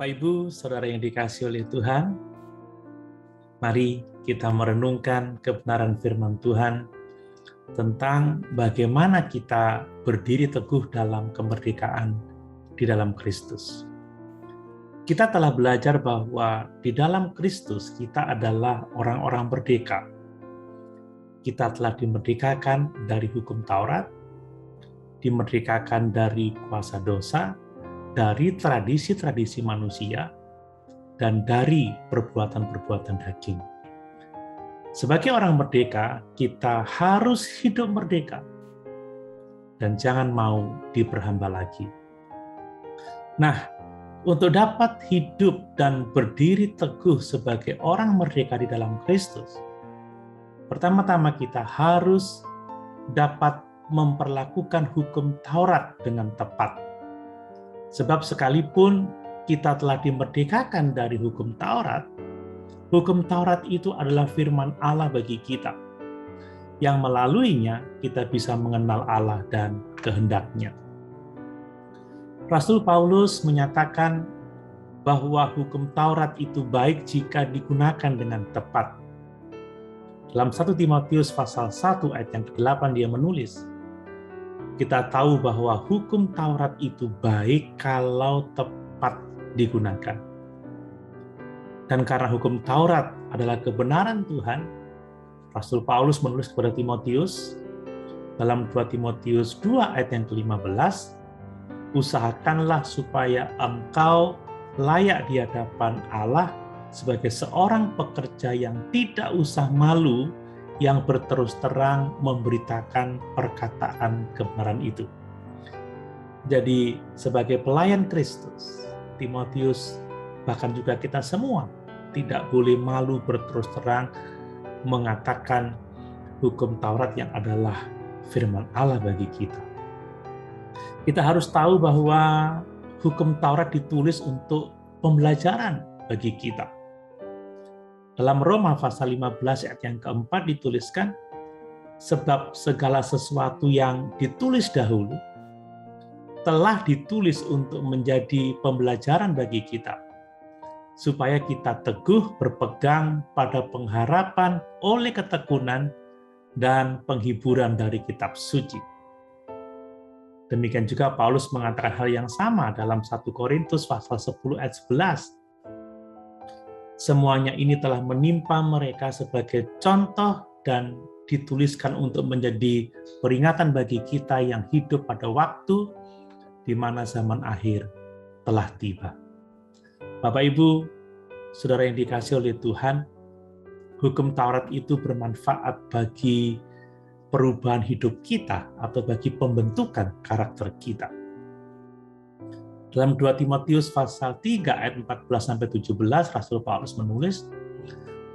Bapak Ibu, Saudara yang dikasihi oleh Tuhan, mari kita merenungkan kebenaran firman Tuhan tentang bagaimana kita berdiri teguh dalam kemerdekaan di dalam Kristus. Kita telah belajar bahwa di dalam Kristus kita adalah orang-orang merdeka. Kita telah dimerdekakan dari hukum Taurat, dimerdekakan dari kuasa dosa, dari tradisi-tradisi manusia, dan dari perbuatan-perbuatan daging. Sebagai orang merdeka, kita harus hidup merdeka dan jangan mau diperhamba lagi. Nah, untuk dapat hidup dan berdiri teguh sebagai orang merdeka di dalam Kristus, pertama-tama kita harus dapat memperlakukan hukum Taurat dengan tepat. Sebab sekalipun kita telah dimerdekakan dari hukum Taurat itu adalah firman Allah bagi kita, yang melaluinya kita bisa mengenal Allah dan kehendak-Nya. Rasul Paulus menyatakan bahwa hukum Taurat itu baik jika digunakan dengan tepat. Dalam 1 Timotius pasal 1 ayat yang ke-8 dia menulis, kita tahu bahwa hukum Taurat itu baik kalau tepat digunakan. Dan karena hukum Taurat adalah kebenaran Tuhan, Rasul Paulus menulis kepada Timotius dalam 2 Timotius 2 ayat yang ke-15, usahakanlah supaya engkau layak di hadapan Allah sebagai seorang pekerja yang tidak usah malu, yang berterus terang memberitakan perkataan kebenaran itu. Jadi sebagai pelayan Kristus, Timotius, bahkan juga kita semua, tidak boleh malu berterus terang mengatakan hukum Taurat yang adalah firman Allah bagi kita. Kita harus tahu bahwa hukum Taurat ditulis untuk pembelajaran bagi kita. Dalam Roma pasal 15 ayat yang keempat dituliskan, sebab segala sesuatu yang ditulis dahulu telah ditulis untuk menjadi pembelajaran bagi kita, supaya kita teguh berpegang pada pengharapan oleh ketekunan dan penghiburan dari kitab suci. Demikian juga Paulus mengatakan hal yang sama dalam 1 Korintus pasal 10 ayat 11. Semuanya ini telah menimpa mereka sebagai contoh dan dituliskan untuk menjadi peringatan bagi kita yang hidup pada waktu di mana zaman akhir telah tiba. Bapak Ibu, Saudara yang dikasihi oleh Tuhan, hukum Taurat itu bermanfaat bagi perubahan hidup kita atau bagi pembentukan karakter kita. Dalam 2 Timotius pasal 3 ayat 14-17, Rasul Paulus menulis,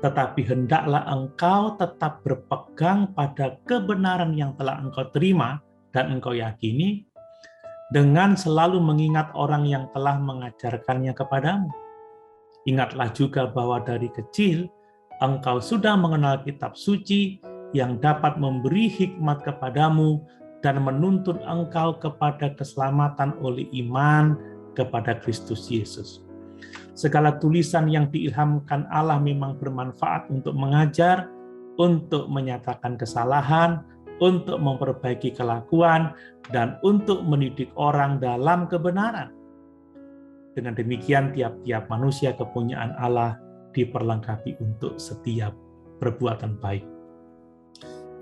tetapi hendaklah engkau tetap berpegang pada kebenaran yang telah engkau terima dan engkau yakini, dengan selalu mengingat orang yang telah mengajarkannya kepadamu. Ingatlah juga bahwa dari kecil engkau sudah mengenal kitab suci yang dapat memberi hikmat kepadamu dan menuntun engkau kepada keselamatan oleh iman kepada Kristus Yesus. Segala tulisan yang diilhamkan Allah memang bermanfaat untuk mengajar, untuk menyatakan kesalahan, untuk memperbaiki kelakuan, dan untuk mendidik orang dalam kebenaran. Dengan demikian, tiap-tiap manusia kepunyaan Allah diperlengkapi untuk setiap perbuatan baik.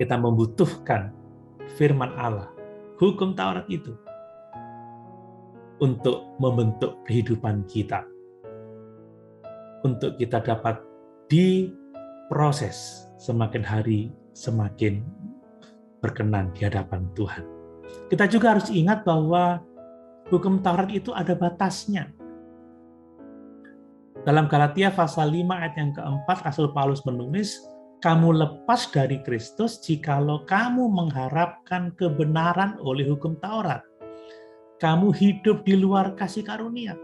Kita membutuhkan firman Allah, hukum Taurat itu, untuk membentuk kehidupan kita, untuk kita dapat diproses semakin hari semakin berkenan di hadapan Tuhan. Kita juga harus ingat bahwa hukum Taurat itu ada batasnya. Dalam Galatia pasal 5 ayat yang keempat, Rasul Paulus menulis, kamu lepas dari Kristus jikalau kamu mengharapkan kebenaran oleh hukum Taurat. Kamu hidup di luar kasih karunia.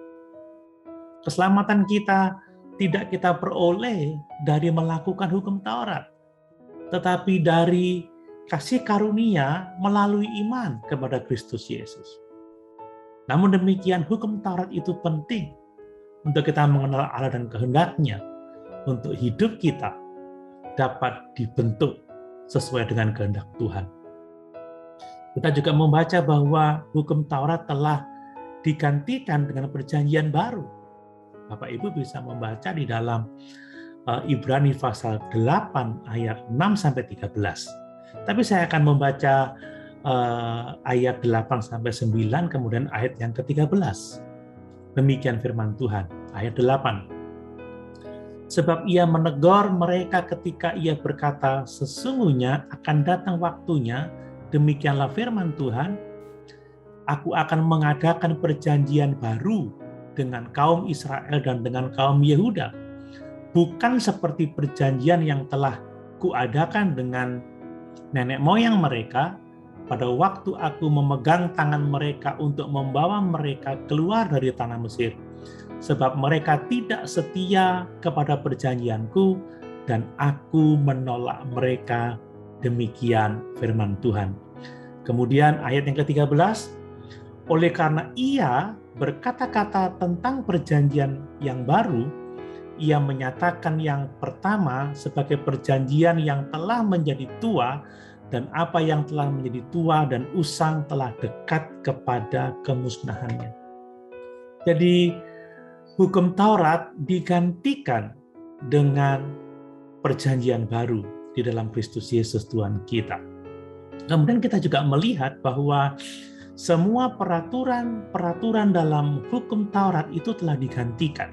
Keselamatan kita tidak kita peroleh dari melakukan hukum Taurat, tetapi dari kasih karunia melalui iman kepada Kristus Yesus. Namun demikian, hukum Taurat itu penting untuk kita mengenal Allah dan kehendak-Nya, untuk hidup kita dapat dibentuk sesuai dengan kehendak Tuhan. Kita juga membaca bahwa hukum Taurat telah digantikan dengan perjanjian baru. Bapak Ibu bisa membaca di dalam Ibrani pasal 8 ayat 6-13. Tapi saya akan membaca ayat 8-9, kemudian ayat yang ke-13. Demikian firman Tuhan, ayat 8. Sebab ia menegur mereka ketika ia berkata, sesungguhnya akan datang waktunya, demikianlah firman Tuhan, aku akan mengadakan perjanjian baru dengan kaum Israel dan dengan kaum Yehuda. Bukan seperti perjanjian yang telah kuadakan dengan nenek moyang mereka pada waktu aku memegang tangan mereka untuk membawa mereka keluar dari tanah Mesir. Sebab mereka tidak setia kepada perjanjianku dan aku menolak mereka. Demikian firman Tuhan. Kemudian ayat yang ke-13, oleh karena ia berkata-kata tentang perjanjian yang baru, ia menyatakan yang pertama sebagai perjanjian yang telah menjadi tua, dan apa yang telah menjadi tua dan usang telah dekat kepada kemusnahannya. Jadi hukum Taurat digantikan dengan perjanjian baru di dalam Kristus Yesus Tuhan kita. Kemudian kita juga melihat bahwa semua peraturan dalam hukum Taurat itu telah digantikan.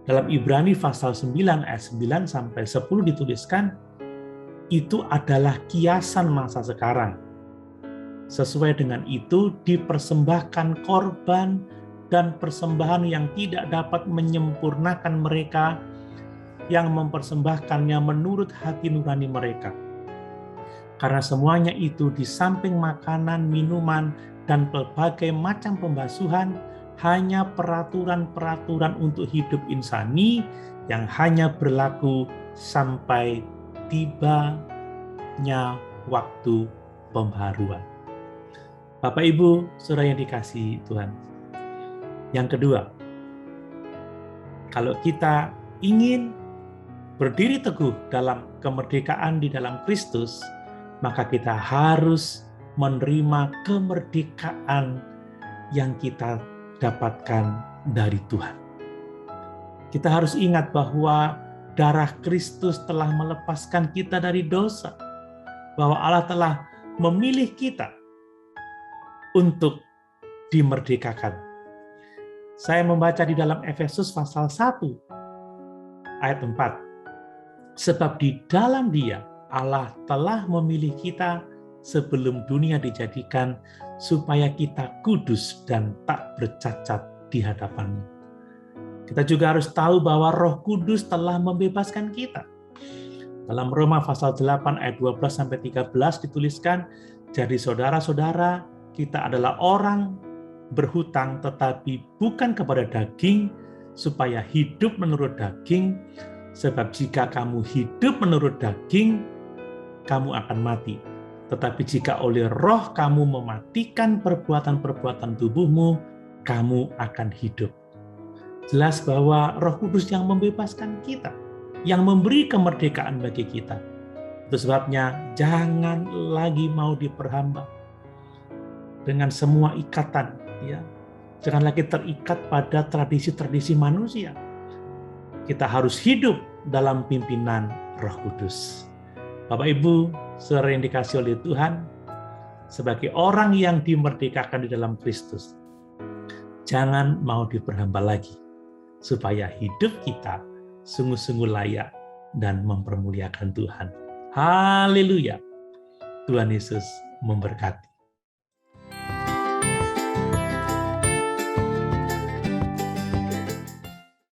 Dalam Ibrani pasal 9 ayat 9-10 dituliskan, itu adalah kiasan masa sekarang. Sesuai dengan itu dipersembahkan korban dan persembahan yang tidak dapat menyempurnakan mereka, yang mempersembahkannya menurut hati nurani mereka. Karena semuanya itu di samping makanan, minuman, dan berbagai macam pembasuhan, hanya peraturan-peraturan untuk hidup insani yang hanya berlaku sampai tibanya waktu pembaharuan. Bapak Ibu, saudara yang dikasihi Tuhan. Yang kedua, kalau kita ingin berdiri teguh dalam kemerdekaan di dalam Kristus, maka kita harus menerima kemerdekaan yang kita dapatkan dari Tuhan. Kita harus ingat bahwa darah Kristus telah melepaskan kita dari dosa, bahwa Allah telah memilih kita untuk dimerdekakan. Saya membaca di dalam Efesus pasal 1 ayat 4. Sebab di dalam Dia Allah telah memilih kita sebelum dunia dijadikan supaya kita kudus dan tak bercacat di hadapan-Nya. Kita juga harus tahu bahwa Roh Kudus telah membebaskan kita. Dalam Roma pasal 8 ayat 12-13 dituliskan, jadi saudara-saudara, kita adalah orang berhutang tetapi bukan kepada daging, supaya hidup menurut daging, sebab jika kamu hidup menurut daging, kamu akan mati. Tetapi jika oleh Roh kamu mematikan perbuatan-perbuatan tubuhmu, kamu akan hidup. Jelas bahwa Roh Kudus yang membebaskan kita, yang memberi kemerdekaan bagi kita. Itu sebabnya jangan lagi mau diperhamba dengan semua ikatan, ya. Jangan lagi terikat pada tradisi-tradisi manusia. Kita harus hidup dalam pimpinan Roh Kudus. Bapak Ibu, saudara yang dikasihi oleh Tuhan, sebagai orang yang dimerdekakan di dalam Kristus, jangan mau diperhamba lagi, supaya hidup kita sungguh-sungguh layak dan mempermuliakan Tuhan. Haleluya. Tuhan Yesus memberkati.